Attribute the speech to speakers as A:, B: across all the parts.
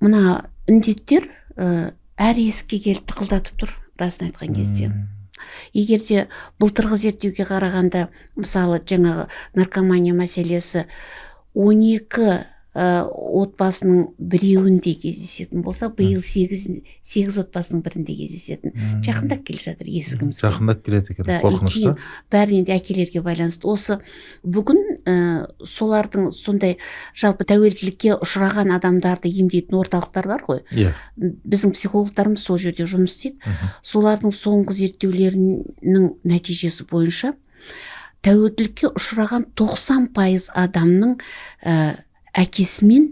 A: мына індеттер әр есікке келіп тықылдатып тұр, расын айтқан кезде. Егерде былтырғы зерттеуге қарағанда, мысалы жаңағы наркомания мәселесі 12 отбасының біреуінде кездесетін болса, биыл 8 отбасының бірінде кездесетін. Жақындап келе жатыр есігімізге.
B: Жақындап келеді екен, қорқынышты.
A: Бәрінен де әкелерге байланысты. Осы бүгін солардың сондай жалпы тәуелділікке ұшыраған адамдарды емдейтін орталықтар бар ғой. Біздің психологтарымыз сол жерде жұмыс істейді. Солардың соңғы зерттеулерінің нәтижесі бойынша тәуелділікке ұшыраған 90% адамның әкесімен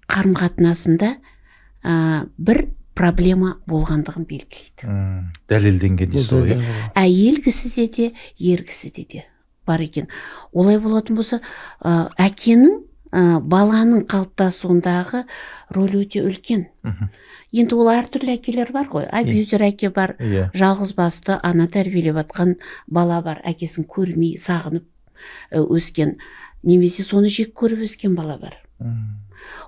A: қарым-қатынасында бір проблема болғандығын белгілейді.
B: Дәлелденген дейсіз ғой.
A: Әйел кісіде де, ер кісіде де бар екен. Олай болатын болса, әкенің баланың қалыптасуындағы рөлі өте үлкен. Енді ол әртүрлі әкелер бар ғой. Абьюзер әке бар, жалғыз басты ана тәрбиелеп жатқан бала бар, әкесін көрмей, сағынып өскен, немесе соны жек көріп өскен бала бар.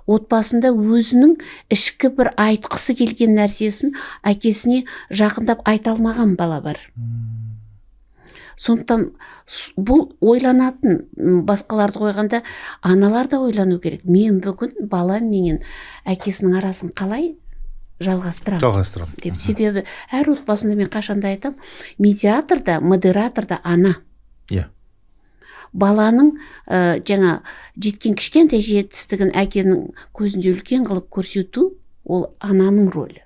A: Отбасында өзінің ішкі бір айтқысы келген нәрсесін әкесіне жақындап айта алмаған бала бар. Сондықтан бұл ойланатын, басқаларды қойғанда аналар да ойлану керек. Мен бүгін балам менен әкесінің арасын қалай жалғастырам деп. Себебі әр отбасында мен қашанда айтам, медиатор да, модератор да ана. Баланың жаңа жеткен кішкентай жетістігін әкенің көзінде үлкен қылып көрсету, ол ананың рөлі.